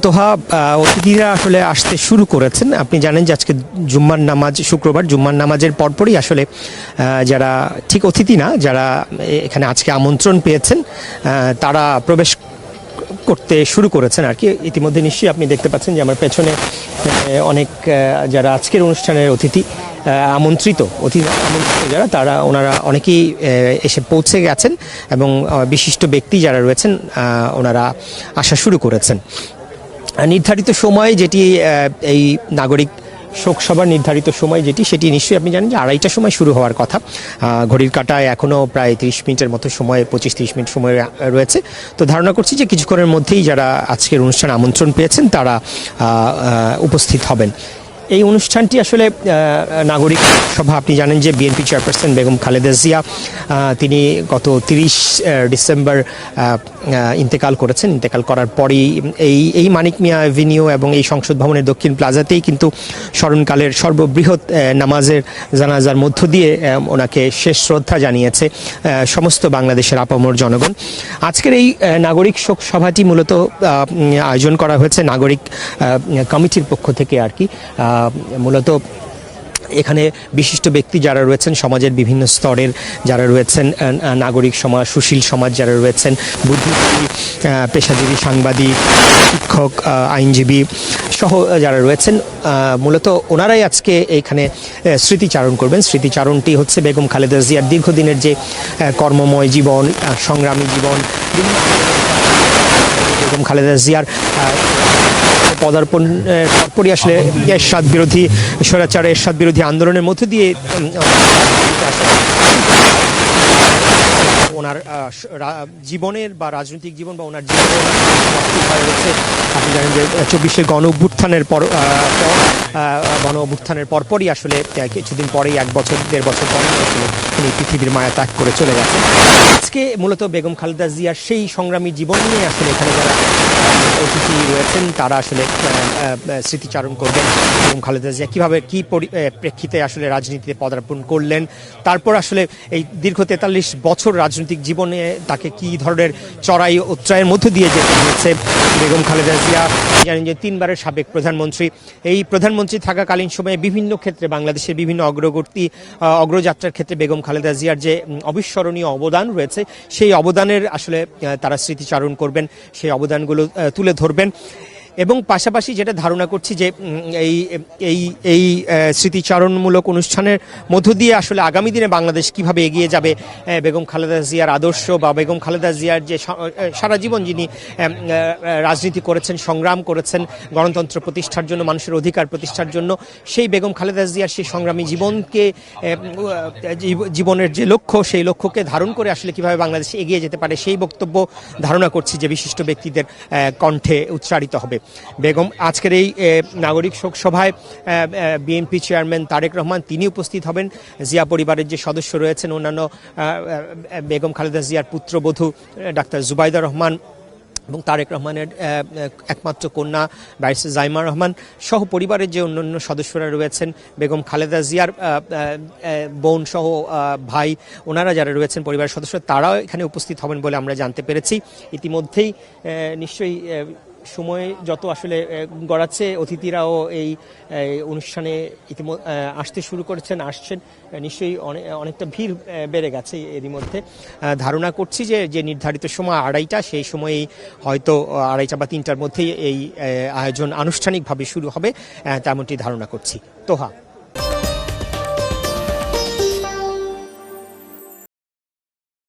তোহা অতিথিরা আসলে আসতে শুরু করেছেন। আপনি জানেন যে আজকে জুম্মার নামাজ, শুক্রবার জুম্মার নামাজের পরপরই আসলে যারা ঠিক অতিথি না, যারা এখানে আজকে আমন্ত্রণ পেয়েছেন তারা প্রবেশ করতে শুরু করেছেন আর কি। ইতিমধ্যে নিশ্চয়ই আপনি দেখতে পাচ্ছেন যে আমার পেছনে অনেক যারা আজকের অনুষ্ঠানের অতিথি আমন্ত্রিত যারা ওনারা অনেকেই এসে পৌঁছে গেছেন এবং বিশিষ্ট ব্যক্তি যারা রয়েছেন ওনারা আসা শুরু করেছেন। নির্ধারিত সময় যেটি এই নাগরিক শোকসভার নির্ধারিত সময় সেটি নিশ্চয়ই আপনি জানেন যে 2:30টার সময় শুরু হওয়ার কথা। ঘড়ির কাঁটায় এখনও প্রায় 30 মিনিটের মতো সময়, 25-30 মিনিট সময় রয়েছে। তো ধারণা করছি যে কিছুক্ষণের মধ্যেই যারা আজকের অনুষ্ঠানে আমন্ত্রণ পেয়েছেন তারা উপস্থিত হবেন। এই অনুষ্ঠানটি আসলে নাগরিক সভা, আপনি জানেন যে বিএনপি চেয়ারপারসন বেগম খালেদা জিয়া তিনি গত 30 ডিসেম্বর ইন্তেকাল করেছেন। ইন্তেকাল করার পরেই এই মানিক মিয়া অ্যাভিনিউ এবং এই সংসদ ভবনের দক্ষিণ প্লাজাতেই কিন্তু স্মরণকালের সর্ববৃহৎ জানাজার মধ্য দিয়ে ওনাকে শেষ শ্রদ্ধা জানিয়েছে সমস্ত বাংলাদেশের আপামর জনগণ। আজকের এই নাগরিক শোক সভাটি মূলত আয়োজন করা হয়েছে নাগরিক কমিটির পক্ষ থেকে আর কি। মূলত এখানে বিশিষ্ট ব্যক্তি যারা রয়েছেন, সমাজের বিভিন্ন স্তরের যারা রয়েছেন, নাগরিক সমাজ, সুশীল সমাজ যারা রয়েছেন, বুদ্ধিজীবী, পেশাজীবী, সাংবাদিক, শিক্ষক, আইনজীবী সহ যারা রয়েছেন, মূলত ওনারাই আজকে এইখানে স্মৃতিচারণ করবেন। স্মৃতিচারণটি হচ্ছে বেগম খালেদা জিয়ার দীর্ঘদিনের যে কর্মময় জীবন, সংগ্রামী জীবন, বেগম খালেদা জিয়ার পদার্পণ পরপরই আসলে এরশাদ বিরোধী, স্বৈরাচার এরশাদ বিরোধী আন্দোলনের মধ্য দিয়ে ওনার জীবনের বা রাজনৈতিক জীবন বা ওনার জীবনের রয়েছে। আপনি জানেন যে 24শে গণ অভ্যুত্থানের পরপরই আসলে কিছুদিন পরেই 1 বছর 1.5 বছর পরে আসলে তিনি পৃথিবীর মায়া ত্যাগ করে চলে গেছেন। আজকে মূলত বেগম খালেদা জিয়ার সেই সংগ্রামী জীবন নিয়ে আসলে এখানে যারা অতিথি রয়েছেন তারা আসলে স্মৃতিচারণ করবেন। বেগম খালেদা জিয়া কীভাবে কী প্রেক্ষিতে আসলে রাজনীতিতে পদার্পণ করলেন, তারপর আসলে এই দীর্ঘ 43 বছর রাজনৈতিক জীবনে তাকে কী ধরনের চড়াই উত্রায়ের মধ্য দিয়ে যেতে হয়েছে। বেগম খালেদা জিয়া জানেন যে 3বারের সাবেক প্রধানমন্ত্রী। এই প্রধানমন্ত্রী থাকাকালীন সময়ে বিভিন্ন ক্ষেত্রে বাংলাদেশের বিভিন্ন অগ্রযাত্রার ক্ষেত্রে বেগম খালেদা জিয়ার যে অবিস্মরণীয় অবদান রয়েছে, সেই অবদানের আসলে তারা স্মৃতিচারণ করবেন, সেই অবদানগুলো তুলে ধরবেন। এবং পাশাপাশি যেটা ধারণা করছি যে এই স্মৃতিচারণমূলক অনুষ্ঠানের মধ্য দিয়ে আসলে আগামী দিনে বাংলাদেশ কিভাবে এগিয়ে যাবে, বেগম খালেদা জিয়ার আদর্শ বা বেগম খালেদা জিয়ার যে সারা জীবন যিনি রাজনীতি করেছেন, সংগ্রাম করেছেন গণতন্ত্র প্রতিষ্ঠার জন্য, মানুষের অধিকার প্রতিষ্ঠার জন্য, সেই বেগম খালেদা জিয়ার সেই সংগ্রামী জীবনের যে লক্ষ্য, সেই লক্ষ্যকে ধারণ করে আসলে কিভাবে বাংলাদেশ এগিয়ে যেতে পারে, সেই বক্তব্য ধারণা করছি যে বিশিষ্ট ব্যক্তিদের কণ্ঠে উচ্চারিত হবে। বেগম আজকের এই নাগরিক শোক সভায় বিএনপি চেয়ারম্যান তারেক রহমান তিনি উপস্থিত হবেন। জিয়া পরিবারের যে সদস্য রয়েছেন, অন্যান্য বেগম খালেদা জিয়ার পুত্রবধূ ডাক্তার জুবাইদা রহমান এবং তারেক রহমানের একমাত্র কন্যা ব্যারিস্টার জাইমা রহমান সহ পরিবারের যে অন্যান্য সদস্যরা রয়েছেন, বেগম খালেদা জিয়ার বোন সহ ভাই, ওনারা যারা রয়েছেন পরিবারের সদস্য, তারাও এখানে উপস্থিত হবেন বলে আমরা জানতে পেরেছি। ইতিমধ্যেই নিশ্চয়ই সময় যত আসলে গড়াচ্ছে, অতিথিরাও এই অনুষ্ঠানে আসতে শুরু করেছেন, আসছেন। নিশ্চয়ই অনেকটা ভিড় বেড়ে গেছে এরই মধ্যে। ধারণা করছি যে নির্ধারিত সময় 2:30, সেই সময়েই হয়তো 2:30 বা 3টার মধ্যেই এই আয়োজন আনুষ্ঠানিকভাবে শুরু হবে, তেমনটি ধারণা করছি। তোহা।